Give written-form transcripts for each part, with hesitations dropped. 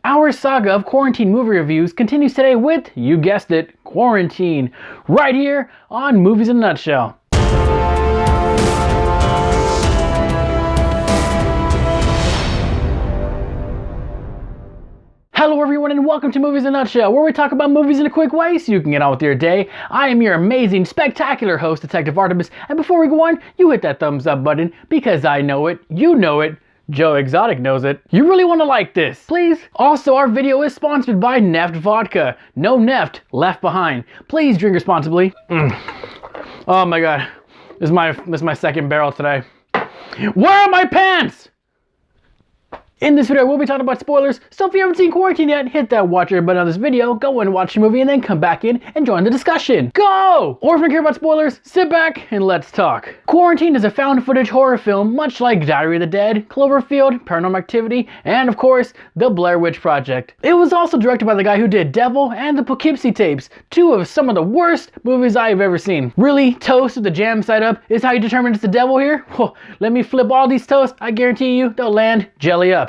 Our saga of quarantine movie reviews continues today with, you guessed it, Quarantine, right here on Movies in a Nutshell. Hello everyone and welcome to Movies in a Nutshell, where we talk about movies in a quick way so you can get on with your day. I am your amazing, spectacular host, Detective Artemis, and before we go on, you hit that thumbs up button because I know it, you know it, Joe Exotic knows it. You really want to like this, please? Also, our video is sponsored by Neft Vodka. No Neft left behind. Please drink responsibly. Oh my god, this is my second barrel today. Where are my pants? In this video, we'll be talking about spoilers, so if you haven't seen Quarantine yet, hit that watch button on this video, go and watch the movie, and then come back in and join the discussion. Go! Or if you care about spoilers, sit back and let's talk. Quarantine is a found footage horror film, much like Diary of the Dead, Cloverfield, Paranormal Activity, and of course, the Blair Witch Project. It was also directed by the guy who did Devil and the Poughkeepsie tapes, two of some of the worst movies I've ever seen. Really, toast with the jam side up is how you determine it's the devil here? Whoa, let me flip all these toasts, I guarantee you they'll land jelly up.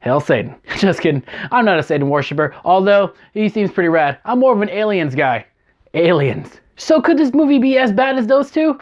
Hell Satan. Just kidding. I'm not a Satan worshiper, although he seems pretty rad. I'm more of an aliens guy. Aliens. So could this movie be as bad as those two?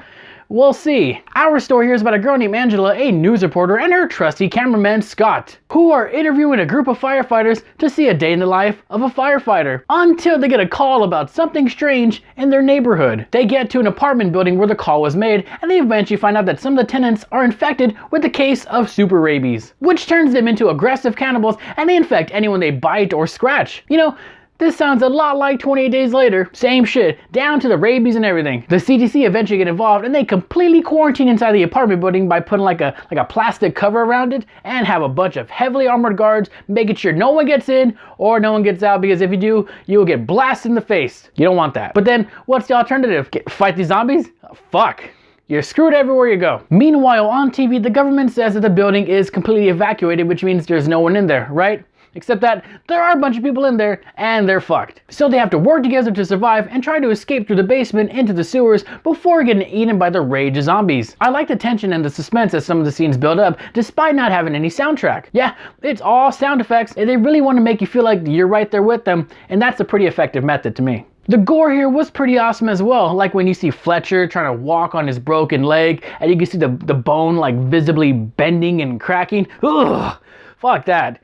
We'll see. Our story here is about a girl named Angela, a news reporter, and her trusty cameraman, Scott, who are interviewing a group of firefighters to see a day in the life of a firefighter, until they get a call about something strange in their neighborhood. They get to an apartment building where the call was made, and they eventually find out that some of the tenants are infected with the case of super rabies, which turns them into aggressive cannibals, and they infect anyone they bite or scratch. You know, this sounds a lot like 28 Days Later. Same shit, down to the rabies and everything. The CDC eventually get involved and they completely quarantine inside the apartment building by putting like a plastic cover around it and have a bunch of heavily armored guards making sure no one gets in or no one gets out, because if you do, you will get blasted in the face. You don't want that. But then, what's the alternative? Fight these zombies? Oh, fuck. You're screwed everywhere you go. Meanwhile, on TV, the government says that the building is completely evacuated, which means there's no one in there, right? Except that there are a bunch of people in there and they're fucked. So they have to work together to survive and try to escape through the basement into the sewers before getting eaten by the rage of zombies. I like the tension and the suspense as some of the scenes build up despite not having any soundtrack. Yeah, it's all sound effects and they really want to make you feel like you're right there with them, and that's a pretty effective method to me. The gore here was pretty awesome as well, like when you see Fletcher trying to walk on his broken leg and you can see the bone like visibly bending and cracking. Ugh, fuck that.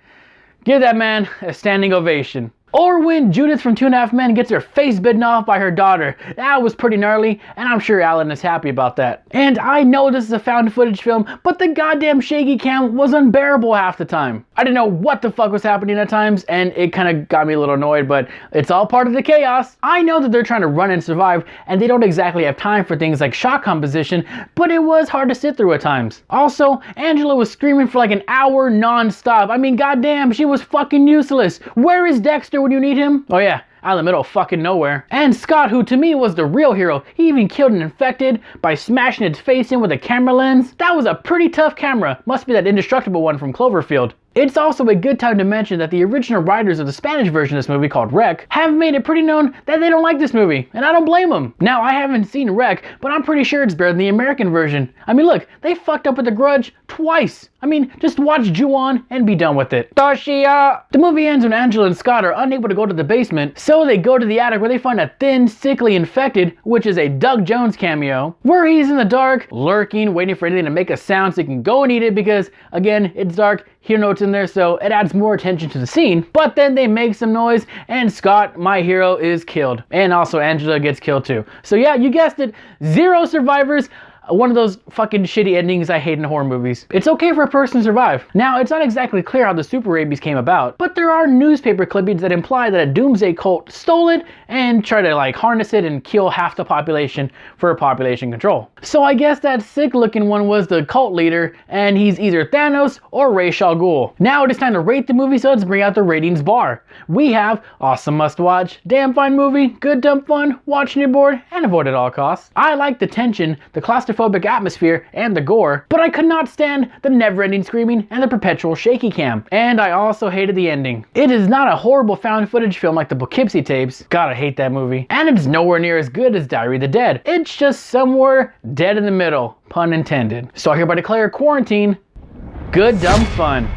Give that man a standing ovation. Or when Judith from 2.5 Men gets her face bitten off by her daughter. That was pretty gnarly, and I'm sure Alan is happy about that. And I know this is a found footage film, but the goddamn shaky cam was unbearable half the time. I didn't know what the fuck was happening at times, and it kind of got me a little annoyed, but it's all part of the chaos. I know that they're trying to run and survive, and they don't exactly have time for things like shot composition, but it was hard to sit through at times. Also, Angela was screaming for like an hour non-stop. I mean, goddamn, she was fucking useless. Where is Dexter when you need him? Oh yeah, out in the middle of fucking nowhere. And Scott, who to me was the real hero, he even killed an infected by smashing its face in with a camera lens. That was a pretty tough camera. Must be that indestructible one from Cloverfield. It's also a good time to mention that the original writers of the Spanish version of this movie, called Rec, have made it pretty known that they don't like this movie, and I don't blame them. Now, I haven't seen Rec, but I'm pretty sure it's better than the American version. I mean, look, they fucked up with The Grudge twice. I mean, just watch Ju-On and be done with it. Toshia! The movie ends when Angela and Scott are unable to go to the basement, so they go to the attic where they find a thin, sickly infected, which is a Doug Jones cameo, where he's in the dark, lurking, waiting for anything to make a sound so he can go and eat it because, again, it's dark. He knows in there, so it adds more attention to the scene. But then they make some noise, and Scott, my hero, is killed. And also Angela gets killed too. So yeah, you guessed it, 0 survivors. One of those fucking shitty endings I hate in horror movies. It's okay for a person to survive. Now, it's not exactly clear how the super rabies came about, but there are newspaper clippings that imply that a doomsday cult stole it and tried to like harness it and kill half the population for population control. So I guess that sick looking one was the cult leader, and he's either Thanos or Ra's al Ghul. Now it is time to rate the movie, so let's bring out the ratings bar. We have awesome must watch, damn fine movie, good dumb fun, watching your board, and avoid at all costs. I like the tension, the claustrophobic atmosphere, and the gore, but I could not stand the never-ending screaming and the perpetual shaky cam. And I also hated the ending. It is not a horrible found footage film like the Poughkeepsie tapes. God, I hate that movie. And it's nowhere near as good as Diary of the Dead. It's just somewhere dead in the middle, pun intended. So I hereby declare Quarantine good dumb fun.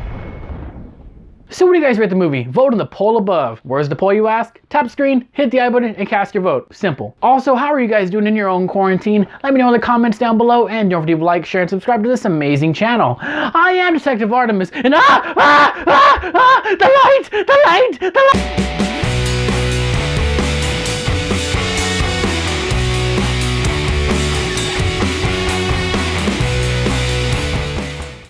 So what do you guys rate the movie? Vote in the poll above. Where's the poll, you ask? Tap the screen, hit the I button, and cast your vote. Simple. Also, how are you guys doing in your own quarantine? Let me know in the comments down below, and don't forget to like, share, and subscribe to this amazing channel. I am Detective Artemis, and the light!